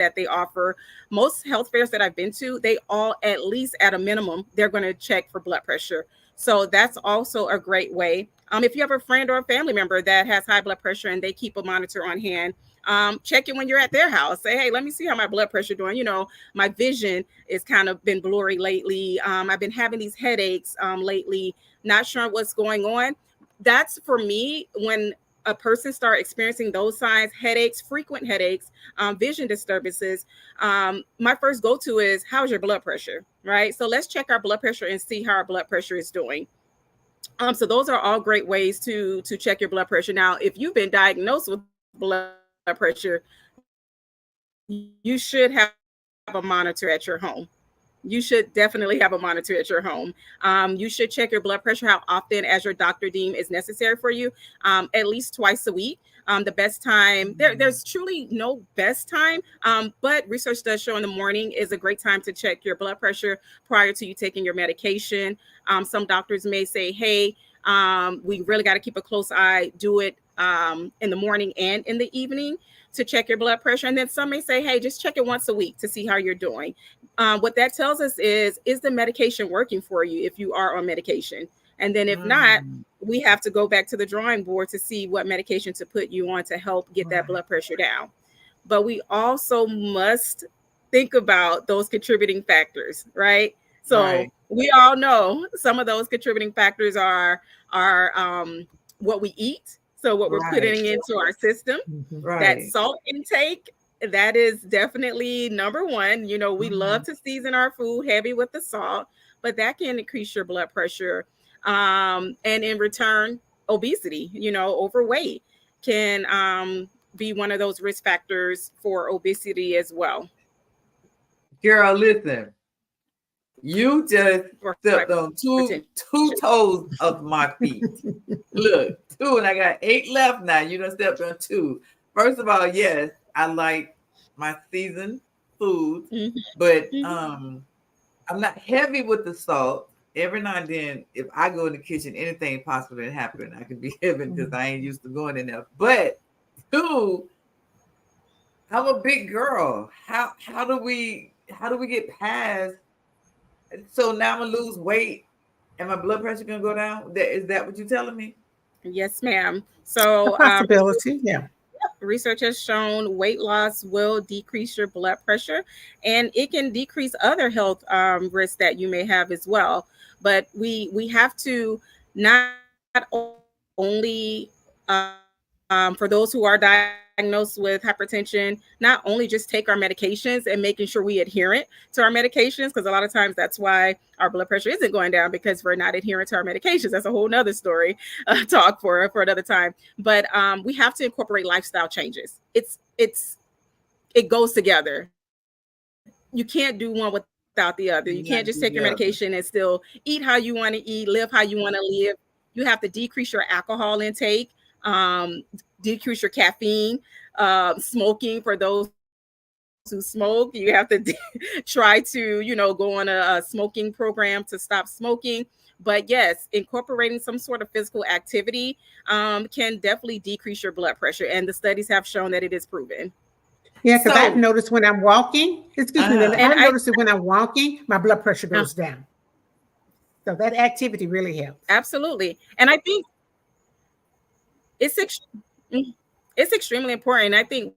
that they offer. Most health fairs that I've been to, they all, at least at a minimum, they're going to check for blood pressure. So that's also a great way. If you have a friend or a family member that has high blood pressure and they keep a monitor on hand, check it when you're at their house. Say, hey, let me see how my blood pressure doing. My vision is kind of been blurry lately. I've been having these headaches lately, not sure what's going on. That's for me when a person start experiencing those signs, headaches, frequent headaches, vision disturbances. My first go-to is, how's your blood pressure, right? So let's check our blood pressure and see how our blood pressure is doing. So those are all great ways to check your blood pressure. Now, if you've been diagnosed with blood pressure, you should have a monitor at your home. You should definitely have a monitor at your home. You should check your blood pressure how often as your doctor deem is necessary for you, at least twice a week. The best time, there's truly no best time, but research does show in the morning is a great time to check your blood pressure prior to you taking your medication. Some doctors may say, hey, we really got to keep a close eye, do it in the morning and in the evening to check your blood pressure. And then some may say, hey, just check it once a week to see how you're doing. What that tells us is the medication working for you if you are on medication? And then if not, we have to go back to the drawing board to see what medication to put you on to help get that blood pressure down. But we also must think about those contributing factors, right? So we all know some of those contributing factors are what we eat. So what we're putting into our system, that salt intake, that is definitely number one. We love to season our food heavy with the salt, but that can increase your blood pressure. And in return, obesity, overweight can be one of those risk factors for obesity as well. Girl, listen. You just stepped on two toes of my feet. Look, 2, and I got 8 left now. You done stepped on 2. First of all, yes, I like my seasoned food, but I'm not heavy with the salt. Every now and then, if I go in the kitchen, anything possible can happen. I can be heavy because I ain't used to going in there. But 2, I'm a big girl. How do we get past? So now I'm gonna lose weight and my blood pressure gonna go down. Is that what you're telling me? Yes, ma'am. So a possibility, research has shown weight loss will decrease your blood pressure, and it can decrease other health risks that you may have as well. But we have to not only for those who are diagnosed with hypertension, not only just take our medications and making sure we adherent to our medications, because a lot of times that's why our blood pressure isn't going down, because we're not adherent to our medications. That's a whole nother story, talk for another time. But we have to incorporate lifestyle changes. It goes together. You can't do one without the other. You can't just take your medication and still eat how you want to eat, live how you want to live. You have to decrease your alcohol intake, decrease your caffeine, smoking. For those who smoke, you have to try to, go on a smoking program to stop smoking. But yes, incorporating some sort of physical activity can definitely decrease your blood pressure. And the studies have shown that it is proven. Yeah, because I've noticed when I'm walking, I've noticed that when I'm walking, my blood pressure goes down. So that activity really helps. Absolutely. And I think it's extremely important. I think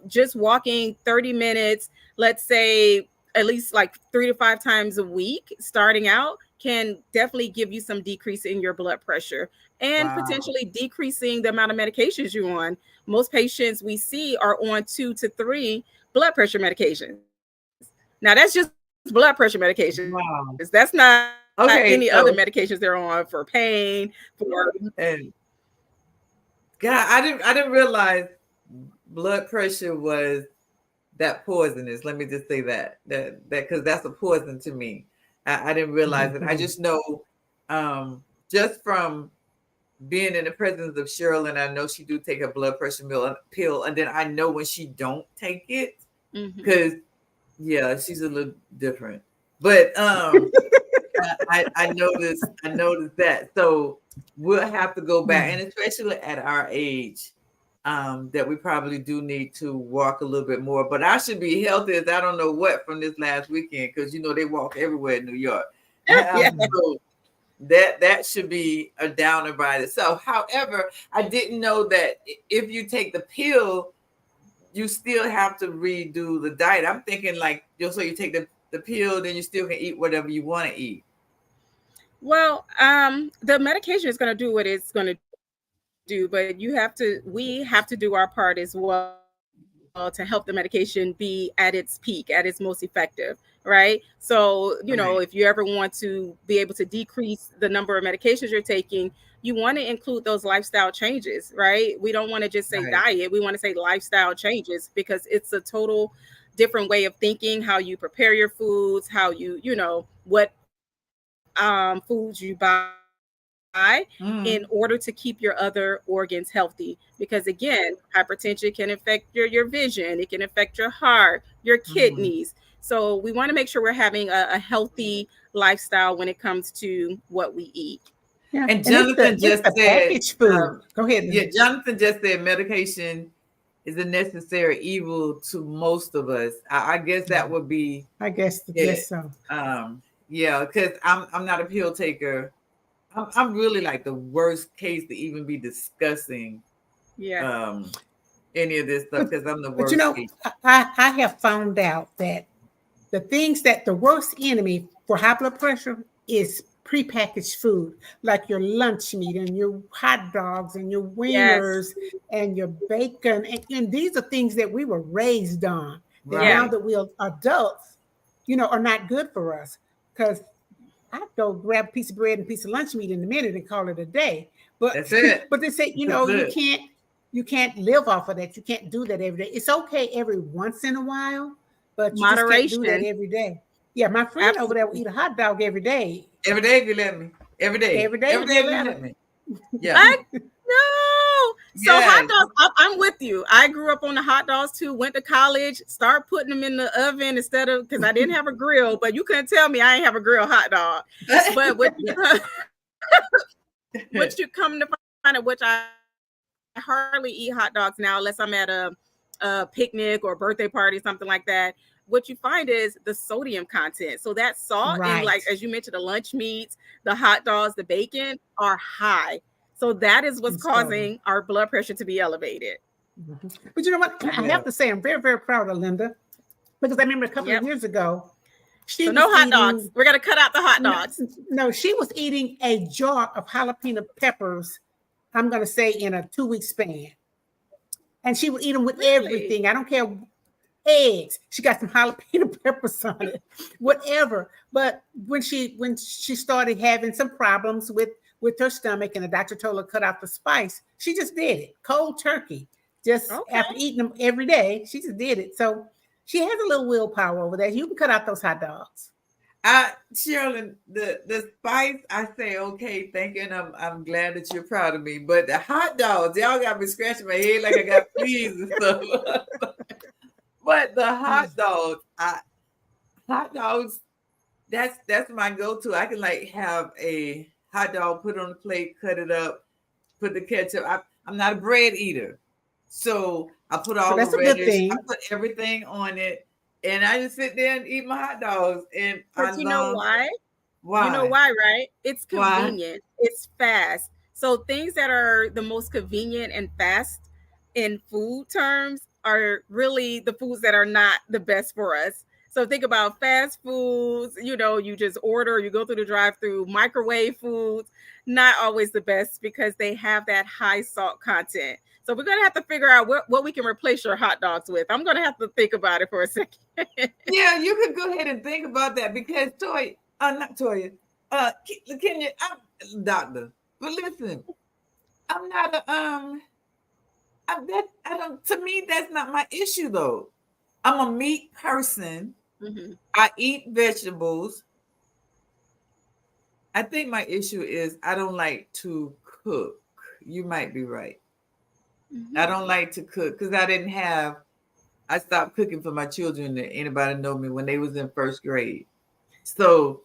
just walking 30 minutes, let's say at least like 3 to 5 times a week starting out, can definitely give you some decrease in your blood pressure and potentially decreasing the amount of medications you're on. Most patients we see are on 2 to 3 blood pressure medications. Now that's just blood pressure medications. That's not any other medications they're on for pain, and God, I didn't realize blood pressure was that poisonous. Let me just say that because that's a poison to me. I didn't realize it. I just know, just from being in the presence of Cheryl, and I know she do take a blood pressure pill, and then I know when she don't take it, because she's a little different. But I noticed that. So we'll have to go back, and especially at our age, that we probably do need to walk a little bit more. But I should be healthy as I don't know what from this last weekend, because they walk everywhere in New York. Yeah. So that should be a downer by itself. However, I didn't know that if you take the pill, you still have to redo the diet. I'm thinking like, so you take the pill, then you still can eat whatever you want to eat. Well, the medication is going to do what it's going to do, but we have to do our part as well to help the medication be at its peak, at its most effective, right? So, if you ever want to be able to decrease the number of medications you're taking, you want to include those lifestyle changes, right? We don't want to just say diet. We want to say lifestyle changes, because it's a total different way of thinking, how you prepare your foods, how what foods you buy in order to keep your other organs healthy. Because again, hypertension can affect your vision, it can affect your heart, your kidneys. So we want to make sure we're having a healthy lifestyle when it comes to what we eat. Yeah. And Jonathan just said, packaged food. Go ahead. Yeah, Jonathan just said medication is a necessary evil to most of us. I guess that would be. I guess so. Yeah, because I'm not a pill taker. I'm really like the worst case to even be discussing any of this stuff, because I'm the worst case. I have found out that the worst enemy for high blood pressure is prepackaged food, like your lunch meat and your hot dogs and your wieners and your bacon. And these are things that we were raised on. That now that we're adults, are not good for us. Because I go grab a piece of bread and a piece of lunch meat in a minute and call it a day. But that's it. But they say, you can't live off of that. You can't do that every day. It's okay every once in a while, but you just can't do that every day. Yeah, my friend over there will eat a hot dog every day. Every day if you let me. Every day if you let me. Yeah. No. So hot dogs, I'm with you. I grew up on the hot dogs too, went to college, start putting them in the oven because I didn't have a grill, but you couldn't tell me I ain't have a grill hot dog. But what you come to find out, which I hardly eat hot dogs now unless I'm at a picnic or birthday party, something like that. What you find is the sodium content. So that salt and, like, as you mentioned, the lunch meats, the hot dogs, the bacon are high. So that is what's causing our blood pressure to be elevated. But you know what? I have to say, I'm very, very proud of Linda, because I remember a couple of years ago, hot dogs. We're going to cut out the hot dogs. No, she was eating a jar of jalapeno peppers, I'm going to say in a 2-week span. And she would eat them with everything. I don't care. Eggs. She got some jalapeno peppers on it, whatever. But when she started having some problems with her stomach, and the doctor told her to cut out the spice, she just did it cold turkey. Just after eating them every day, she just did it. So she has a little willpower over there. You can cut out those hot dogs. Sherilyn, the spice, I say okay, thank you, and I'm glad that you're proud of me. But the hot dogs, y'all got me scratching my head like I got fleas and stuff. But the hot dogs, that's my go-to. I can like have a hot dog, put it on the plate, cut it up, put the ketchup. I'm not a bread eater, so I put all the relish, I put everything on it, and I just sit there and eat my hot dogs. And you know why? Why? You know why, right? It's convenient. It's fast. So things that are the most convenient and fast in food terms are really the foods that are not the best for us. So think about fast foods, you just order, you go through the drive-through. Microwave foods, not always the best, because they have that high salt content. So we're going to have to figure out what we can replace your hot dogs with. I'm going to have to think about it for a second. Yeah, you could go ahead and think about that, because not Toya, Kenya, I'm a doctor. But listen, I'm not to me, that's not my issue though. I'm a meat person. Mm-hmm. I eat vegetables. I think my issue is I don't like to cook. You might be right. Mm-hmm. I don't like to cook because I stopped cooking for my children. Anybody know me when they was in first grade. So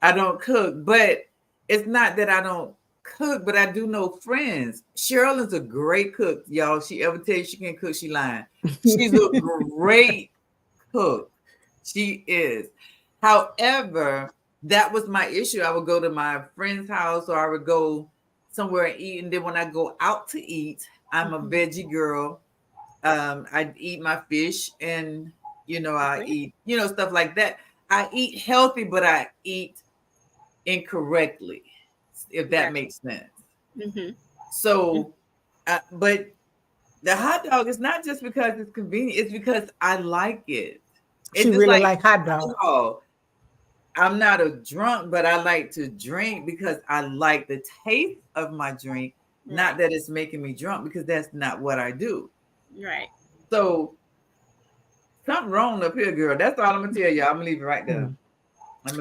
I don't cook, but it's not that I don't cook, but I do know friends. Cheryl is a great cook, y'all. She ever tell you she can cook, she lying. She's a great cook. She is. However, that was my issue. I would go to my friend's house or I would go somewhere and eat. And then when I go out to eat, I'm a veggie girl. I eat my fish and, I eat, stuff like that. I eat healthy, but I eat incorrectly, if that makes sense. Mm-hmm. So, but the hot dog is not just because it's convenient. It's because I like it. It's she really like hot dog. Oh, I'm not a drunk, but I like to drink because I like the taste of my drink. Right. Not that it's making me drunk, because that's not what I do. Right. So something wrong up here, girl. That's all I'm gonna tell you. I'm gonna leave it right there.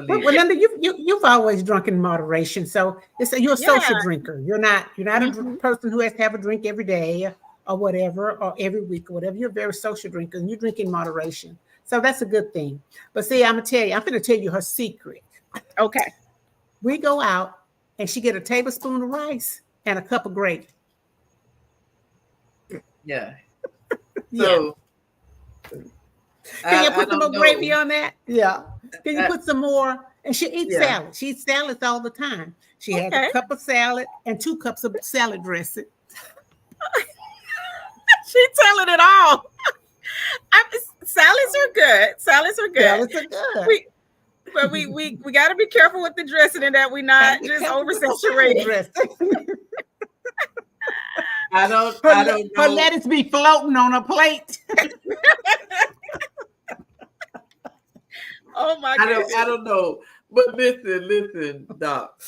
Well, Linda, you've always drunk in moderation, so you're a social drinker. You're not a person who has to have a drink every day or whatever, or every week or whatever. You're a very social drinker, and you drink in moderation. So that's a good thing. But see, I'm going to tell you her secret. Okay. We go out and she get a tablespoon of rice and a cup of gravy. Yeah. So can you put some more gravy on that? Yeah. Can you put some more? And she eats salad. She eats salads all the time. She has a cup of salad and 2 cups of salad dressing. She's telling it all. Salads are good. Salads are good. But we got to be careful with the dressing and that we're not just oversaturating. I don't know. Her lettuce be floating on a plate. Oh my God. I don't know. But listen, Doc.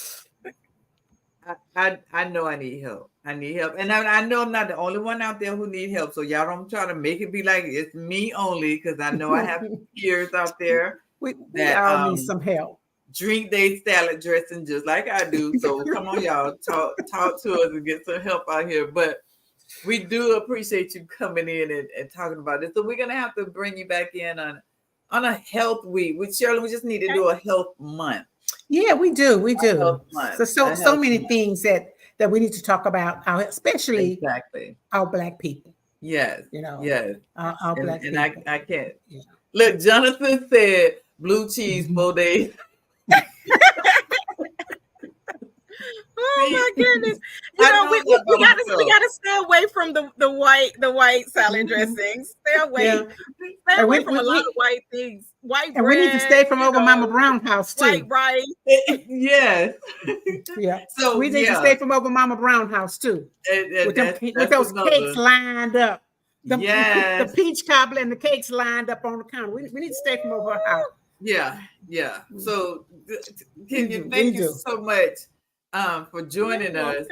I know I need help. And I know I'm not the only one out there who need help. So y'all don't try to make it be like it's me only, because I know I have peers out there we all need some help. Drink their salad dressing just like I do. So come on, y'all, talk to us and get some help out here. But we do appreciate you coming in and talking about this. So we're gonna have to bring you back in on a health week. With Shirley, we just need to do a health month. Yeah, we do. So many things that we need to talk about, especially our Black people. Yes. Yes. Our Black people. And I can't. Yeah. Look, Jonathan said blue cheese 4 days. Oh my goodness! We gotta stay away from the white salad dressings. Stay away from a lot of white things. White bread. We need to stay from over Mama Brown's house too. White rice. Yes. Yeah. So we need to stay from over Mama Brown's house too. With those cakes lined up. The peach cobbler and the cakes lined up on the counter. We need to stay from over her house. Yeah. So thank you so much for joining us.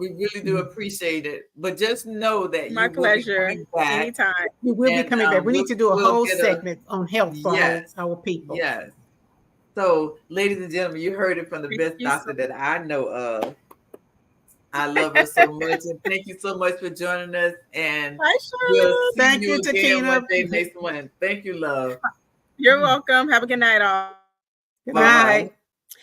We really do appreciate it. But just know that my pleasure. Anytime. We will be coming back. We need to do a whole segment on health for our people. Yes. So, ladies and gentlemen, you heard it from the best doctor that I know of. I love her so much, and thank you so much for joining us. And we'll thank you, Takina. Next one. Thank you, love. You're welcome. Have a good night, all. Good night.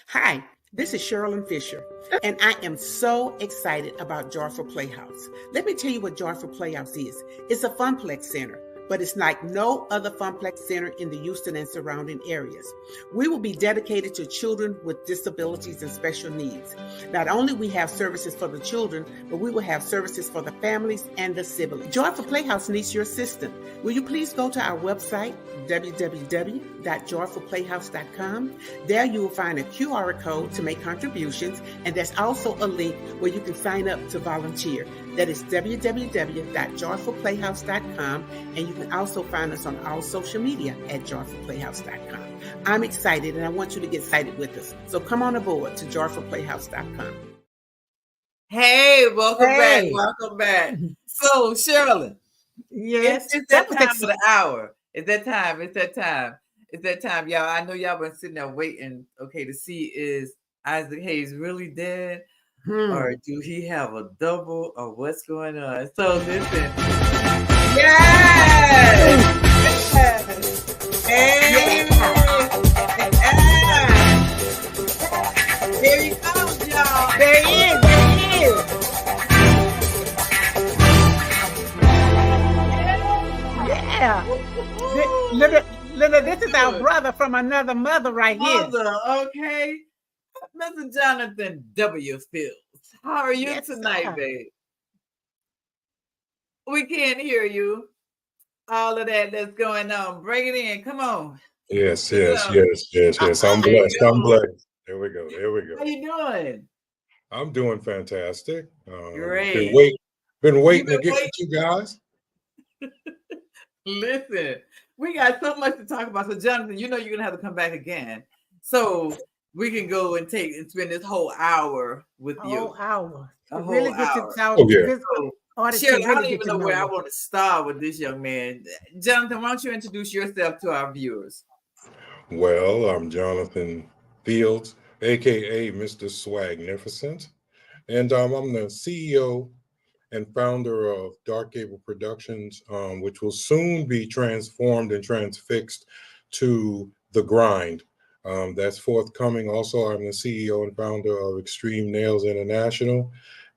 Hi, this is Sherilyn Fisher, and I am so excited about Joyful Playhouse. Let me tell you what Joyful Playhouse is. It's a funplex center, but it's like no other funplex center in the Houston and surrounding areas. We will be dedicated to children with disabilities and special needs. Not only we have services for the children, but we will have services for the families and the siblings. Joyful Playhouse needs your assistance. Will you please go to our website, www.joyfulplayhouse.com. There you will find a QR code to make contributions, and there's also a link where you can sign up to volunteer. That is www.joyfulplayhouse.com, and you can also find us on all social media at joyfulplayhouse.com. I'm excited, and I want you to get excited with us. So come on aboard to joyfulplayhouse.com. Hey, welcome back. So, Sherilyn. Yes. It's that time for the hour. It's that time, y'all. I know y'all been sitting there waiting, to see is Isaac Hayes really dead? Or do he have a double, or what's going on? So listen. Yes! Hey! There he comes, y'all. There he is. Yeah. Linda, this is our brother from another mother right here. Okay. Mr. Jonathan W. Fields. How are you tonight, babe? We can't hear you. All of that's going on. Bring it in. Come on. Yes. I'm blessed. There we go. How you doing? I'm doing fantastic. Great. Been waiting to get with you guys. Listen, we got so much to talk about. So, Jonathan, you're gonna have to come back again, so we can go and spend this whole hour with you. Whole hour. A whole really hour. Sherry, I don't even know where I want to start with this young man. Jonathan, why don't you introduce yourself to our viewers? Well, I'm Jonathan Fields, aka Mr. Swagnificent, and I'm the CEO and founder of Dark Gable Productions, which will soon be transformed and transfixed to The Grind. That's forthcoming. Also, I'm the CEO and founder of Extreme Nailz International,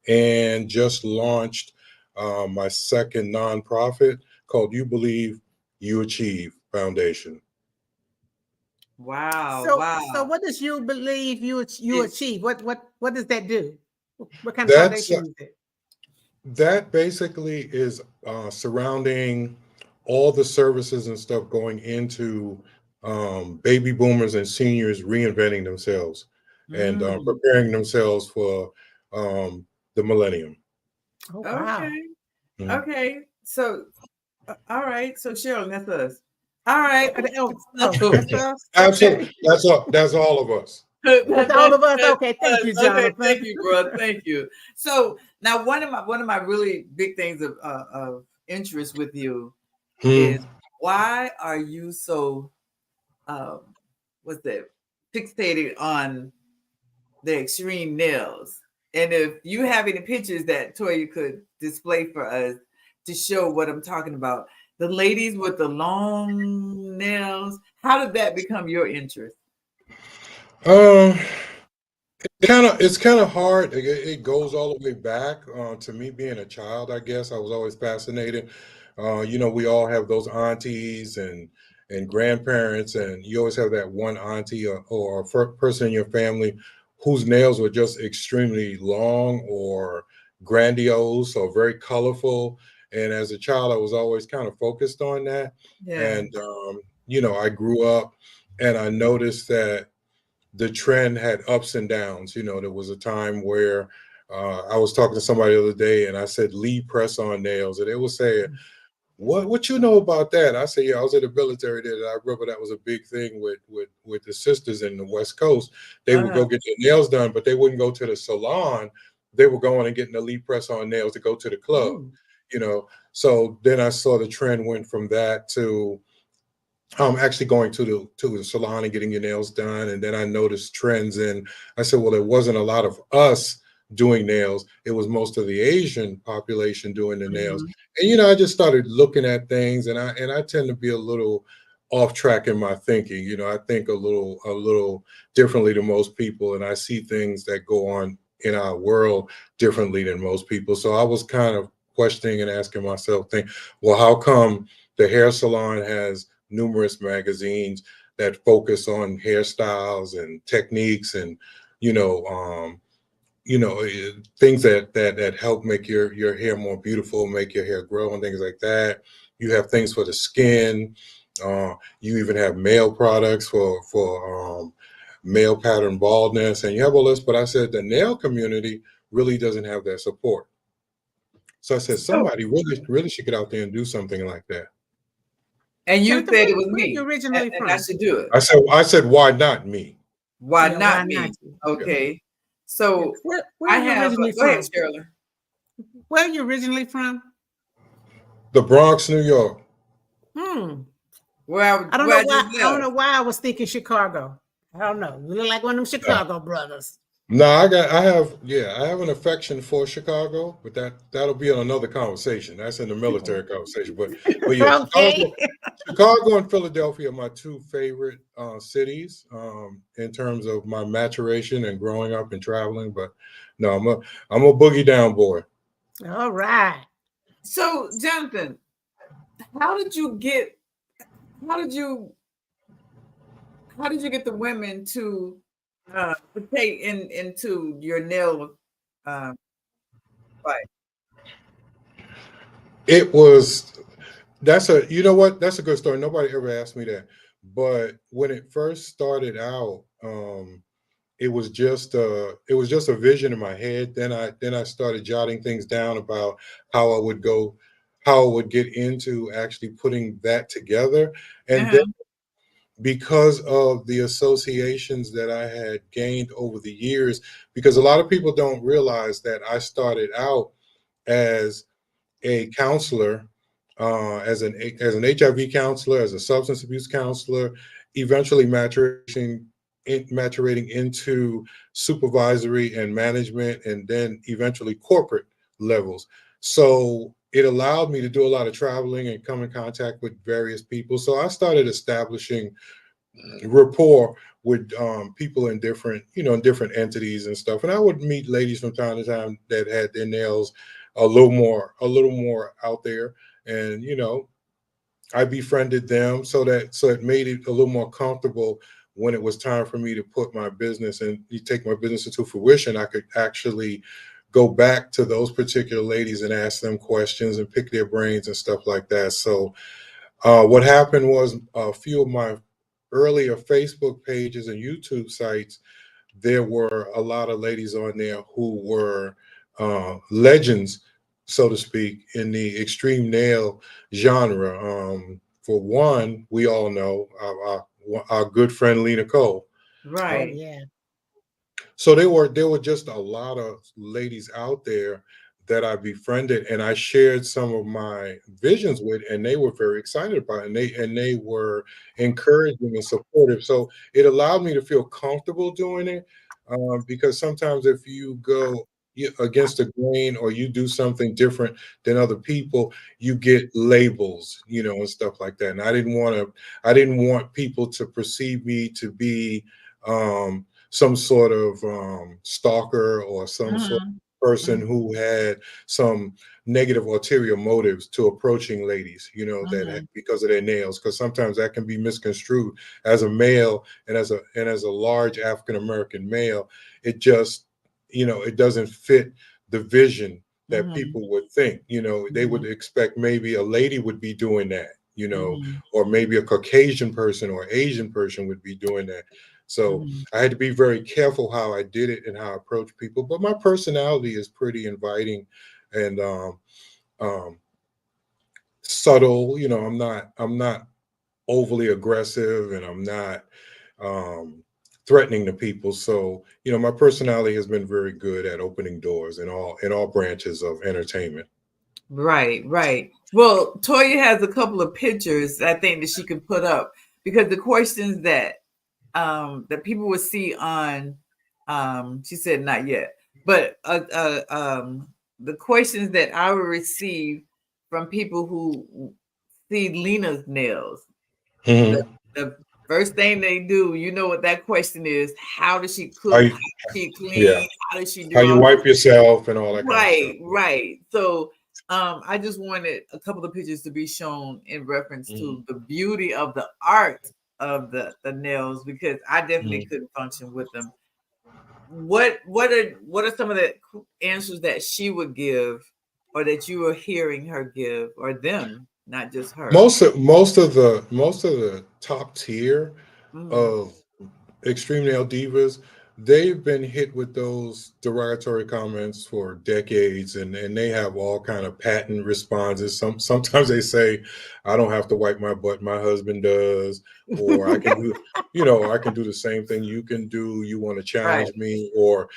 and just launched my second nonprofit called You Believe, You Achieve Foundation. Wow! So what does You Believe You Achieve? What does that do? What kind of foundation is it? That basically is surrounding all the services and stuff going into baby boomers and seniors reinventing themselves and preparing themselves for the millennium. Oh, wow. Okay. So, all right. So, Cheryl, that's us. All right. That's us. Absolutely. That's all of us. That's all of us. Okay. Thank you, Jonathan. Okay, thank you, bro. Thank you. So now, one of my really big things of interest with you is why are you so fixated on the extreme nails? And if you have any pictures that Toya could display for us to show what I'm talking about, the ladies with the long nails, how did that become your interest? It's kind of hard. It goes all the way back to me being a child. I guess I was always fascinated. We all have those aunties and grandparents, and you always have that one auntie or person in your family whose nails were just extremely long or grandiose or very colorful. And as a child, I was always kind of focused on that. Yeah. And I grew up and I noticed that the trend had ups and downs. There was a time where I was talking to somebody the other day and I said, Lee press-on nails. And they were saying, what you know about that? I said, yeah, I was in the military there. I remember that was a big thing with the sisters in the West Coast. They would go get their nails done, but they wouldn't go to the salon. They were going and getting the Lee press-on nails to go to the club, So then I saw the trend went from that to actually going to the salon and getting your nails done. And then I noticed trends, and I said, well, there wasn't a lot of us doing nails. It was most of the Asian population doing the nails. And I just started looking at things, and I tend to be a little off track in my thinking. I think a little differently than most people, and I see things that go on in our world differently than most people. So I was kind of questioning and asking myself, well, how come the hair salon has numerous magazines that focus on hairstyles and techniques and things that help make your hair more beautiful, make your hair grow and things like that. You have things for the skin. You even have male products for male pattern baldness, and you have all this. But I said the nail community really doesn't have that support. So I said somebody really should get out there and do something like that. And you said it was me. Where you originally from? I should do it. I said, why not me? Why not me? Okay. Yeah. So where are you originally from? Go ahead, Shirley. Where are you originally from? The Bronx, New York. Well, I don't know why I was thinking Chicago. I don't know. You look like one of them Chicago brothers. No, I have an affection for Chicago, but that'll be on another conversation. That's in the military conversation. But yeah, okay. Chicago and Philadelphia are my two favorite cities in terms of my maturation and growing up and traveling. But no, I'm a boogie down boy. All right. So, Jonathan, how did you get the women to take into your nail fight? It was that's a you know what that's a good story. Nobody ever asked me that, but when it first started out, it was just a vision in my head. Then I started jotting things down about how I would get into actually putting that together, and then Uh-huh. because of the associations that I had gained over the years, because a lot of people don't realize that I started out as a counselor, as an HIV counselor, as a substance abuse counselor, eventually maturating into supervisory and management, and then eventually corporate levels. So it allowed me to do a lot of traveling and come in contact with various people. So I started establishing rapport with people in different, in different entities and stuff. And I would meet ladies from time to time that had their nails a little more out there. And I befriended them so it made it a little more comfortable when it was time for me to put my business and take my business into fruition. I could actually go back to those particular ladies and ask them questions and pick their brains and stuff like that. So what happened was a few of my earlier Facebook pages and YouTube sites, there were a lot of ladies on there who were legends, so to speak, in the extreme nail genre. For one, we all know our good friend Lena Cole. Oh Right. yeah. So there were just a lot of ladies out there that I befriended and I shared some of my visions with, and they were very excited about it, and they were encouraging and supportive. So it allowed me to feel comfortable doing it, because sometimes if you go against the grain or you do something different than other people, you get labels, and stuff like that. And I didn't want people to perceive me to be some sort of stalker or some sort Mhm. of person Mhm. who had some negative ulterior motives to approaching ladies, Mhm. because of their nails, because sometimes that can be misconstrued as a male, and as a large African American male, it just, it doesn't fit the vision that Mhm. people would think. They would Mhm. expect maybe a lady would be doing that, Mhm. or maybe a Caucasian person or Asian person would be doing that. So Mhm. I had to be very careful how I did it and how I approach people. But my personality is pretty inviting and um, subtle. I'm not overly aggressive, and I'm not um, threatening to people. So my personality has been very good at opening doors in all branches of entertainment. Right, right. Well, Toya has a couple of pictures I think that she can put up because the questions that people would see on she said not yet, but the questions that I would receive from people who see Lena's nails, the, Mhm. the first thing they do, you know what that question is: how does she How cook? you, How does she yeah, clean? How does she how do you all wipe yourself and all that kind of stuff. Right, right. So I just wanted a couple of pictures to be shown in reference Mhm. to the beauty of the art of the nails because I definitely Mhm. couldn't function with them. What are some of the answers that she would give or that you are hearing her give or them, not just her? Most of the top tier Mm, of extreme nail divas, they've been hit with those derogatory comments for decades, and they have all kind of patent responses. Sometimes they say, I don't have to wipe my butt, my husband does, or I can do the same thing you can do. You want to right. challenge me, or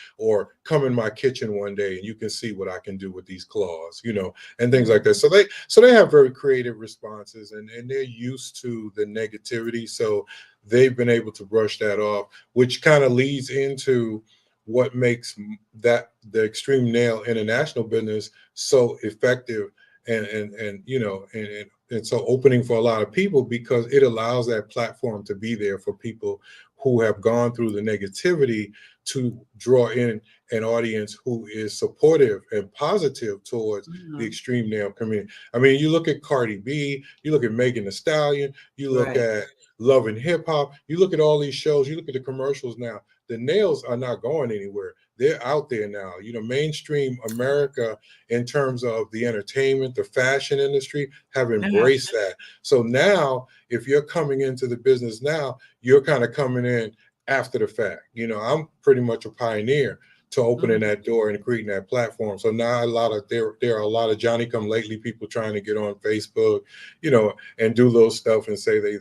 come in my kitchen one day and you can see what I can do with these claws, and things like that. Mhm, So they have very creative responses, and they're used to the negativity. So they've been able to brush that off, which kind of leads into what makes that the extreme nail international business so effective and you know, and so opening for a lot of people, because it allows that platform to be there for people who have gone through the negativity to draw in an audience who is supportive and positive towards the extreme nail community. I mean, you look at Cardi B, you look at Megan Thee Stallion, you look at Love and Hip Hop, you look at all these shows, you look at the commercials now. The Nailz are not going anywhere. They're out there now. You know, mainstream America, in terms of the entertainment, the fashion industry, have embraced that. So now, if you're coming into the business now, you're kind of coming in after the fact. You know, I'm pretty much a pioneer to opening that door and creating that platform. So now there are a lot of Johnny come lately people trying to get on Facebook, you know, and do those stuff and say they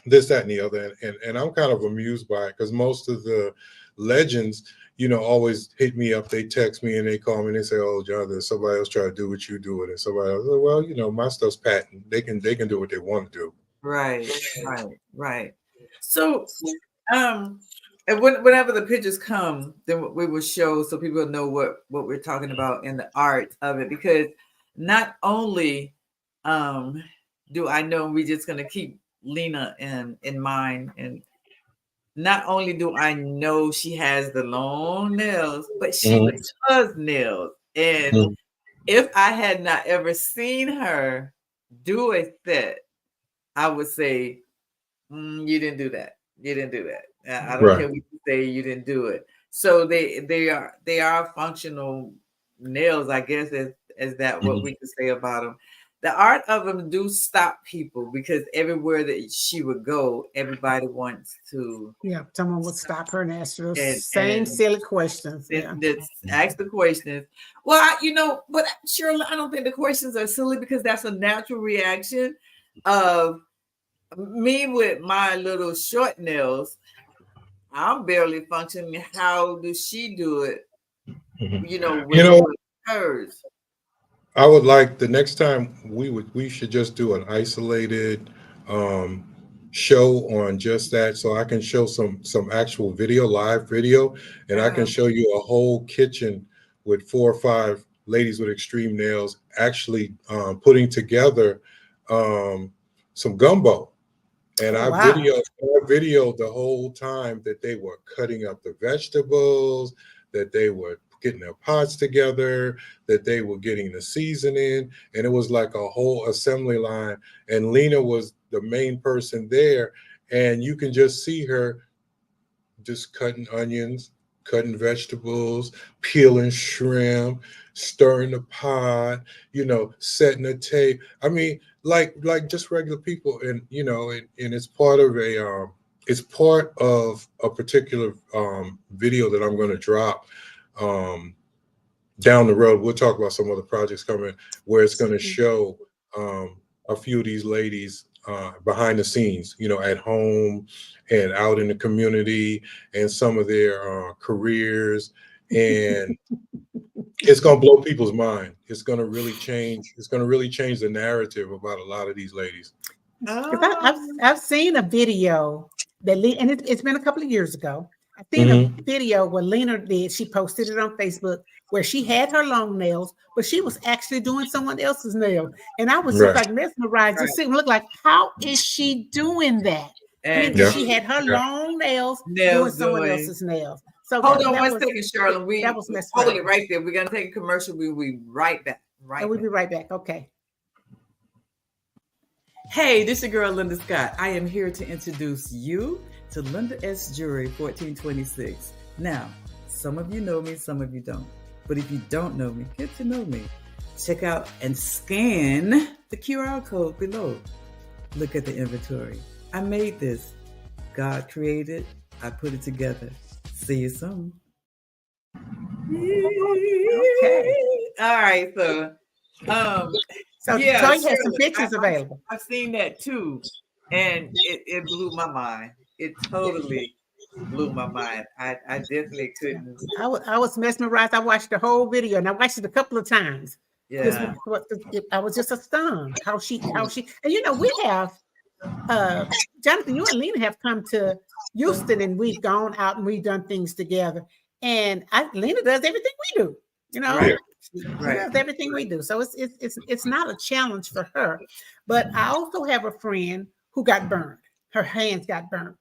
this, that, and the other. And I'm kind of amused by it, because most of the legends, you know, always hit me up. They text me and they call me and they say, "Oh, John, there's somebody else try to do what you do it." And somebody else, well, you know, my stuff's patent. They can do what they want to do. Right. So, and whenever the pictures come, then we will show so people know what we're talking about in the art of it. Because not only do I know we're just gonna keep Lena in mind, and not only do I know she has the long nails, but she does nails. And if I had not ever seen her do a set, I would say, you didn't do that. You didn't do that. I don't care what you say, you didn't do it. So they are functional nails, I guess, as that what we could say about them. The art of them do stop people, because everywhere that she would go, everybody wants to. Yeah, someone would stop her and ask her those same silly questions. Ask the questions. Well, but Shirley, I don't think the questions are silly, because that's a natural reaction of me with my little short nails. I'm barely functioning. How does she do it? With hers. I would like the next time we should just do an isolated show on just that, so I can show some actual video, live video, and I can show you a whole kitchen with 4 or 5 ladies with extreme nails actually putting together some gumbo. And I videoed the whole time that they were cutting up the vegetables, that they were getting their pots together, that they were getting the seasoning, and it was like a whole assembly line. And Lena was the main person there, and you can just see her just cutting onions, cutting vegetables, peeling shrimp, stirring the pot, setting the table. I mean, like just regular people, and and it's part of a particular video that I'm going to drop down the road. We'll talk about some other projects coming, where it's going to show a few of these ladies behind the scenes, at home and out in the community, and some of their careers. And it's going to blow people's mind. It's going to really change. It's going to really change the narrative about a lot of these ladies. I've seen a video that and it's been a couple of years ago. I've seen a video where Lena did. She posted it on Facebook, where she had her long nails, but she was actually doing someone else's nails. And I was just like mesmerized. Just sitting, look like, how is she doing that? And she had her long nails doing someone else's nails. So hold on one second, Shirley. That was hold it right there. We're gonna take a commercial. We'll be right back. We'll be right back. Okay. Hey, this is your girl Linda Scott. I am here to introduce you to Linda S. Jewelry 1426. Now, some of you know me, some of you don't. But if you don't know me, get to know me. Check out and scan the QR code below. Look at the inventory. I made this. God created. I put it together. See you soon. Okay. All right. So Joy has some pictures available. I've seen that too. And it blew my mind. It totally blew my mind. I definitely couldn't. I was mesmerized. I watched the whole video, and I watched it a couple of times. Yeah. I was just astounded how she, and we have, Jonathan, you and Lena have come to Houston, and we've gone out and we've done things together. And Lena does everything we do. You know, Right. she Right. does everything we do. So it's not a challenge for her. But I also have a friend who got burned. Her hands got burned.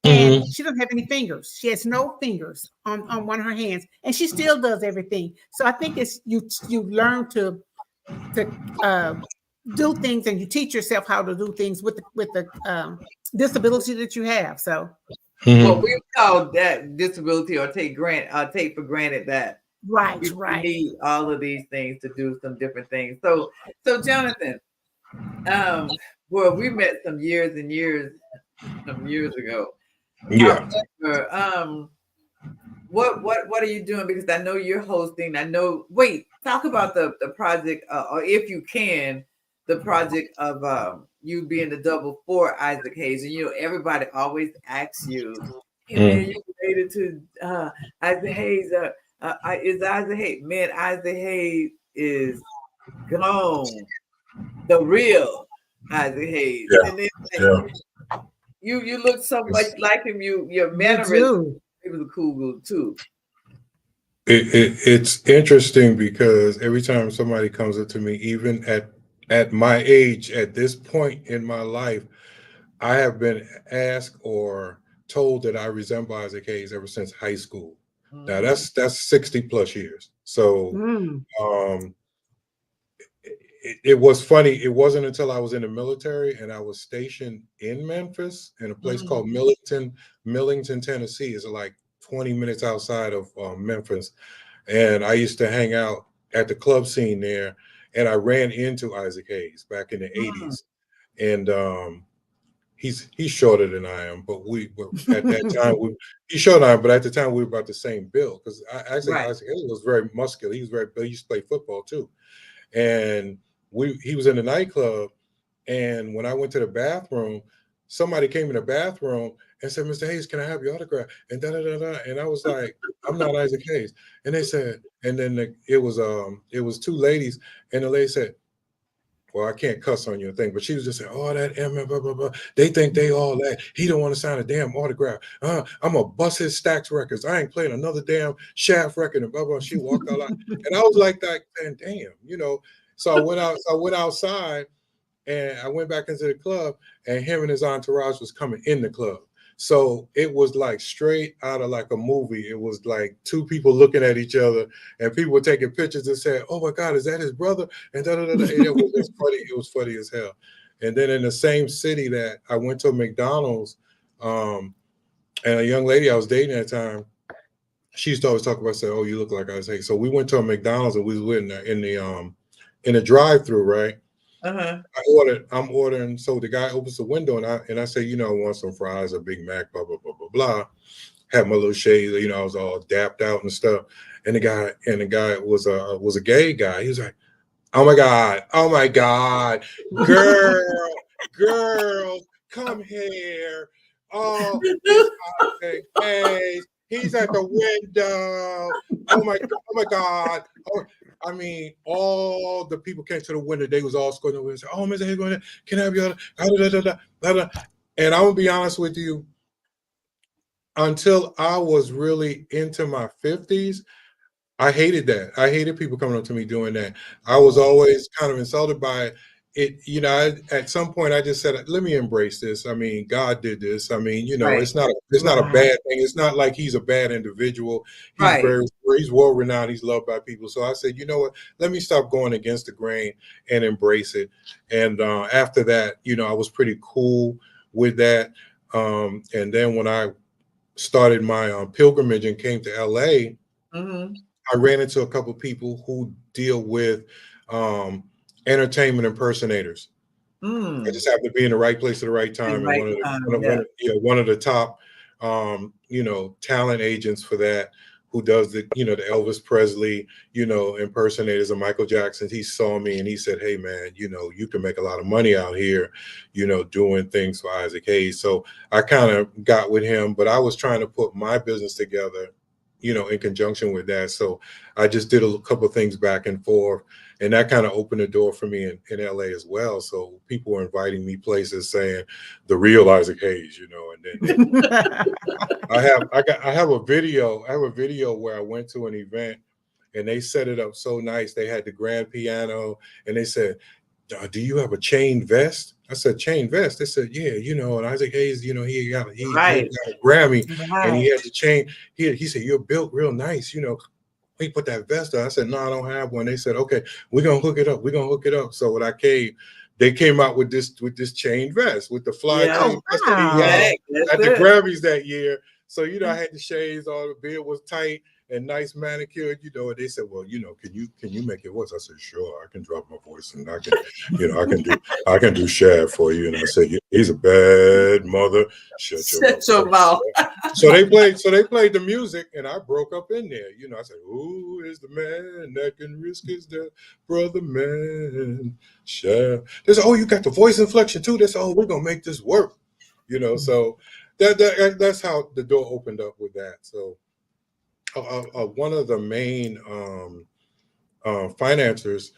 And she doesn't have any fingers. She has no fingers on one of her hands, and she still does everything. So I think it's you learn to do things, and you teach yourself how to do things with the disability that you have. So well, we call that disability or take for granted that right. you need all of these things to do some different things. So Jonathan, well, we met some years ago. Yeah. However, what are you doing? Because I know you're hosting. I know. Wait, talk about the project, or if you can, the project of you being the double for Isaac Hayes. And you know, everybody always asks you, "Hey man, you related to Isaac Hayes? Is Isaac Hayes? Man, Isaac Hayes is gone. The real Isaac Hayes." Yeah. And then Yeah. you look so much like him. Your mannerisms. You He was a cool dude too. It's interesting because every time somebody comes up to me, even at my age, at this point in my life, I have been asked or told that I resemble Isaac Hayes ever since high school. Now that's 60 plus years. So it was funny. It wasn't until I was in the military and I was stationed in Memphis in a place called Millington, Tennessee. It's like 20 minutes outside of Memphis. And I used to hang out at the club scene there, and I ran into Isaac Hayes back in the 80s. And he's shorter than I am, but at that time he's shorter than I am, but at the time we were about the same build, because Isaac Hayes was very muscular. He used to play football too. And he was in the nightclub, and when I went to the bathroom, somebody came in the bathroom and said, "Mr. Hayes, can I have your autograph?" And da da da da. And I was like, "I'm not Isaac Hayes." And they said, and then it was two ladies, and the lady said, "Well, I can't cuss on your thing," but she was just saying, "Oh, that M, blah blah blah. They think they all that. He don't want to sign a damn autograph. I'm a bust his Stax records. I ain't playing another damn Shaft record." And blah blah. She walked out, and I was like that, and damn, you know. So I went outside, and I went back into the club, and him and his entourage was coming in the club. So it was like straight out of like a movie. It was like two people looking at each other, and people were taking pictures and said, "Oh my God, is that his brother?" And da da da. And it was just funny. It was funny as hell. And then in the same city that I went to McDonald's, and a young lady I was dating at the time, she used to always talk about, say, "Oh, you look like Isaac." So we went to a McDonald's, and we was in the drive-through, right? I'm ordering. So the guy opens the window, and I say, "You know, I want some fries, a Big Mac, blah blah blah blah blah." Had my little shade, you know, I was all dapped out and stuff. And the guy was a gay guy. He was like, "Oh my God, girl, come here. Oh, hey, he's at the window. Oh my God." Oh, I mean, all the people came to the window. They was all scoring over and said, "Oh, Mr. Hayes, can I have your?" And I'm gonna be honest with you. Until I was really into my 50s, I hated that. I hated people coming up to me doing that. I was always kind of insulted by it. You know, at some point I just said, "Let me embrace this. I mean, God did this. I mean, you know, it's not a bad thing. It's not like he's a bad individual. He's well renowned. He's loved by people." So I said, "You know what? Let me stop going against the grain and embrace it." And after that, you know, I was pretty cool with that. And then when I started my pilgrimage and came to LA, I ran into a couple of people who deal with entertainment impersonators. I just happened to be in the right place at the right time, and one of the top you know, talent agents for that, who does the Elvis Presley, you know, impersonators of Michael Jackson. He saw me and he said, "Hey man, you know, you can make a lot of money out here, you know, doing things for Isaac Hayes." So I kind of got with him, but I was trying to put my business together, you know, in conjunction with that. So I just did a couple of things back and forth, and that kind of opened the door for me in LA as well. So people were inviting me places saying, "The real Isaac Hayes," you know, and then I have a video where I went to an event, and they set it up so nice. They had the grand piano, and they said, do you have a chain vest? I said, chain vest. They said, yeah, and Isaac Hayes, he got a Grammy, and he had the chain. He said, you're built real nice, we put that vest on. I said, no, I don't have one. They said, okay, we're gonna hook it up. We're gonna hook it up. So when I came, they came out with this chain vest with the fly chain vest that he had at the Grammys that year. So I had the shades, all the beard was tight and nice manicured, and they said, well, can you make it worse? I said, sure, I can drop my voice and I can, I can do Shad for you. And I said, he's a bad mother. Shut your mouth. So they played the music, and I broke up in there. I said, who is the man that can risk his death, brother man? Shad. They said, oh, you got the voice inflection too. They said, oh, we're gonna make this work. So that's how the door opened up with that. So one of the main financiers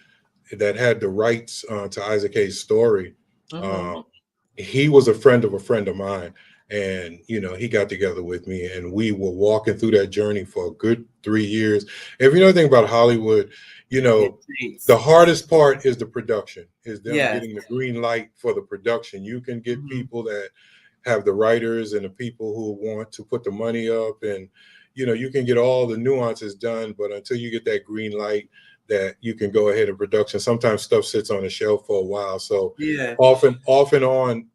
that had the rights to Isaac Hayes' story, he was a friend of mine, and he got together with me, and we were walking through that journey for a good 3 years. If you know anything about Hollywood, the hardest part is the production, is them getting the green light for the production. You can get people that have the writers and the people who want to put the money up, and you can get all the nuances done, but until you get that green light that you can go ahead in production, sometimes stuff sits on the shelf for a while. So off and on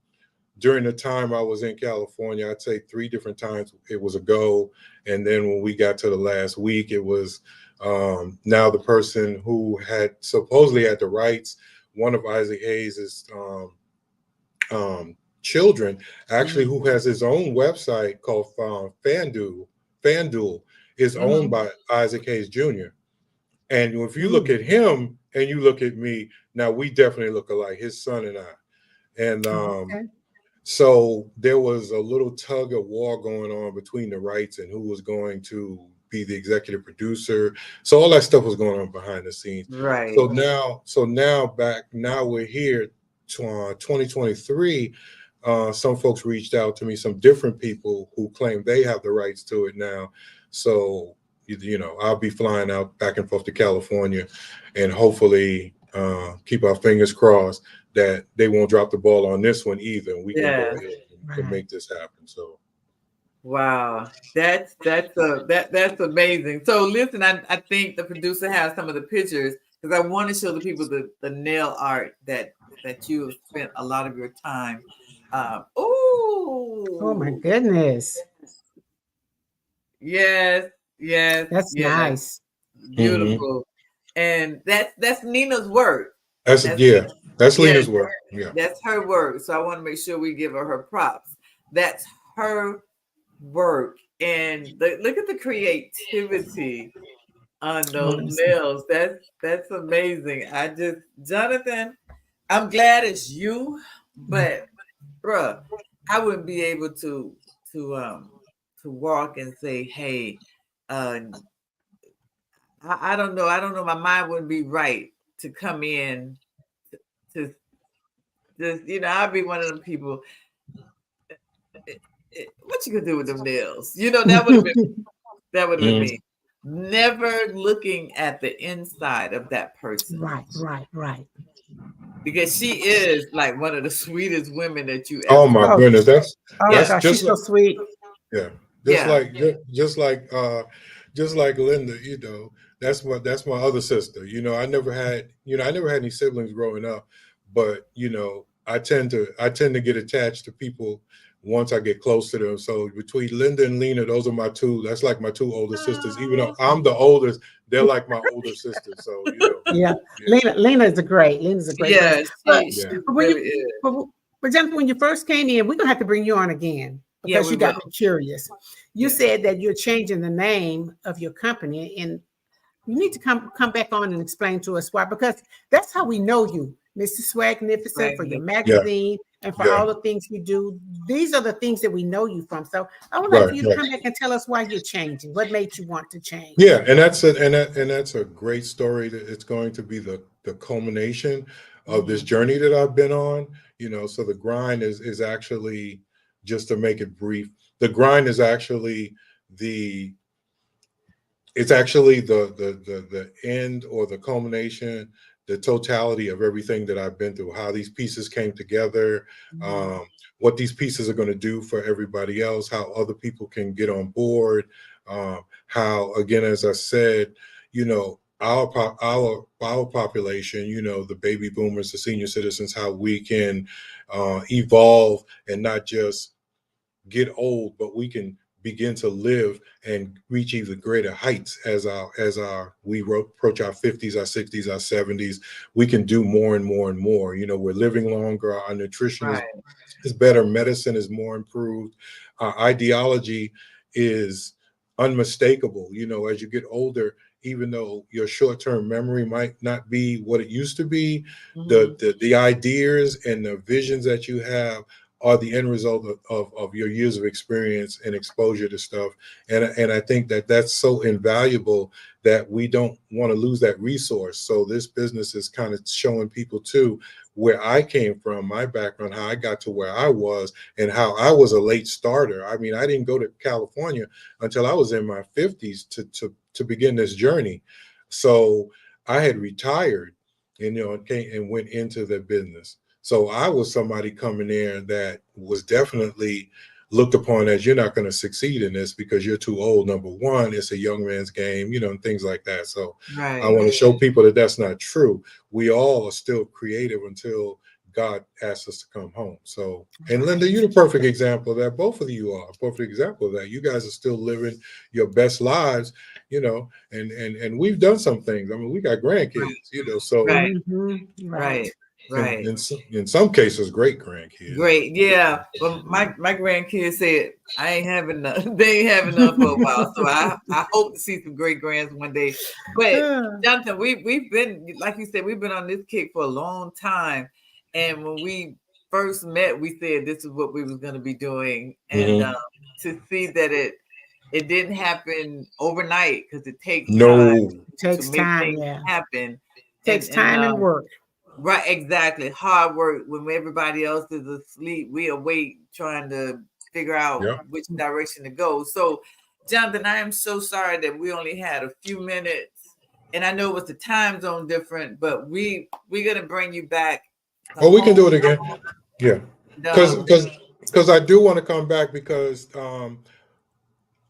during the time I was in California, I'd say 3 different times it was a go. And then when we got to the last week, it was now the person who had supposedly had the rights, one of Isaac Hayes' children, actually, who has his own website called FanDuel is owned by Isaac Hayes Jr. And if you look at him and you look at me, now we definitely look alike, his son and I. And so there was a little tug of war going on between the rights and who was going to be the executive producer. So all that stuff was going on behind the scenes. Right. So now we're here to 2023. Some folks reached out to me, some different people who claim they have the rights to it now. So, I'll be flying out back and forth to California, and hopefully keep our fingers crossed that they won't drop the ball on this one either. And we can go ahead and make this happen. So, wow, that's amazing. So listen, I think the producer has some of the pictures, because I want to show the people the nail art that you have spent a lot of your time. Oh my goodness. Yes. That's nice. Beautiful. And that's Nina's work. That's Lena's work. Yeah. That's her work. So I want to make sure we give her props. That's her work. And look at the creativity on those nails. That's amazing. Jonathan, I'm glad it's you, but bruh, I wouldn't be able to walk and say, hey, I don't know. My mind wouldn't be right to come in to just, I'd be one of them people. What you gonna do with them nails? That would have been me. Never looking at the inside of that person. Right. Because she is like one of the sweetest women that you ever. Oh my goodness, that's gosh, she's so sweet. Yeah, just like Linda, that's my other sister. I never had any siblings growing up, but I tend to get attached to people once I get close to them. So between Linda and Lena, those are my two. That's like my 2 older sisters. Even though I'm the oldest, they're like my older sisters. So Lena is a great. Lena's a great. Yes, but Jennifer, when you first came in, we're gonna have to bring you on again because you got me curious. You said that you're changing the name of your company, and you need to come back on and explain to us why. Because that's how we know you, Mr. Swagnificent, for your magazine and for all the things you do. These are the things that we know you from. So I would like for you to come back and tell us why you're changing. What made you want to change? Yeah, and that's a great story. That it's going to be the culmination of this journey that I've been on. So the grind is actually, just to make it brief, the grind is actually it's actually the end or the culmination, the totality of everything that I've been through, how these pieces came together, what these pieces are going to do for everybody else, how other people can get on board, how, again, as I said, you know, our population, you know, the baby boomers, the senior citizens, how we can evolve and not just get old, but we can begin to live and reach even greater heights as we approach our 50s, our 60s, our 70s. We can do more and more and more. You know, we're living longer. Our nutrition is better. Medicine is more improved. Our ideology is unmistakable. You know, as you get older, even though your short-term memory might not be what it used to be, the ideas and the visions that you have are the end result of your years of experience and exposure to stuff. And I think that that's so invaluable that we don't want to lose that resource. So this business is kind of showing people too where I came from, my background, how I got to where I was, and how I was a late starter. I mean, I didn't go to California until I was in my 50s to begin this journey. So I had retired, and, you know, and went into the business. So I was somebody coming there that was definitely looked upon as, you're not going to succeed in this because you're too old. Number one, it's a young man's game, you know, and things like that. So I want to show people that that's not true. We all are still creative until God asks us to come home. So, and Linda, you're the perfect example of that. Both of you are a perfect example of that. You guys are still living your best lives, you know, and we've done some things. I mean, we got grandkids, you know, so Right. in some cases, great grandkids. Great, yeah. Well, my grandkids said I ain't having none. They ain't having none for a while. So I hope to see some great grands one day. But Jonathan, we've been, like you said, we've been on this kick for a long time. And when we first met, we said this is what we was going to be doing, and to see that it didn't happen overnight, because it takes time to make things happen. Takes time and work. Right, exactly. Hard work. When everybody else is asleep, we awake trying to figure out which direction to go. So, Jonathan, I am so sorry that we only had a few minutes, and I know it was the time zone different, but we're gonna bring you back. Oh, we can do it again. Yeah, because I do want to come back, because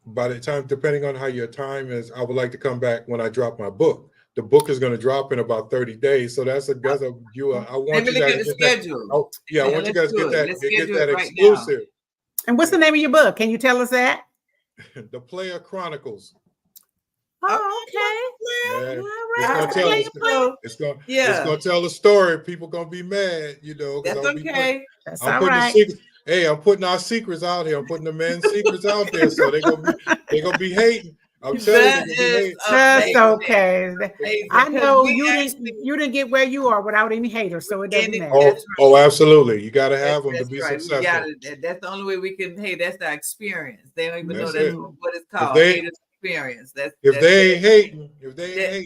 by the time, depending on how your time is, I would like to come back when I drop my book. The book is going to drop in about 30 days, so that's I want you guys to get that. Oh, yeah, I want you guys to get that exclusive. And what's the name of your book? Can you tell us that? The Player Chronicles. Oh, okay. Yeah. It's gonna tell the story. People gonna be mad, you know. That's okay. That's all right. I'm putting our secrets out here. I'm putting the men's secrets out there, so they're gonna be hating. I'm telling you, that's okay. I know you didn't get where you are without any haters, so it doesn't matter. Oh, absolutely. You got to have them to be successful. That's the only way we can. Hey, that's our experience. They don't even know that's what it's called. Haters experience. If they ain't hating,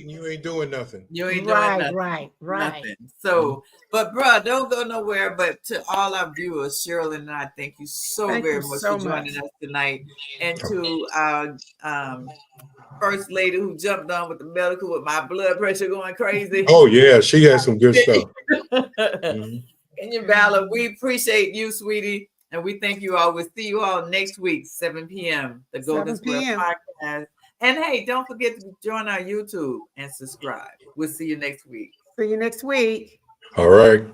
you ain't doing nothing. You ain't doing nothing. Right. Nothing. So, but bro, don't go nowhere. But to all our viewers, Cheryl and I, thank you so very much for joining us tonight, and to our first lady who jumped on with the medical with my blood pressure going crazy. Oh yeah, she had some good stuff. And your Valor, we appreciate you, sweetie, and we thank you all. We'll see you all next week, 7 p.m. The Golden Square Podcast. And hey, don't forget to join our YouTube and subscribe. We'll see you next week. See you next week. All right.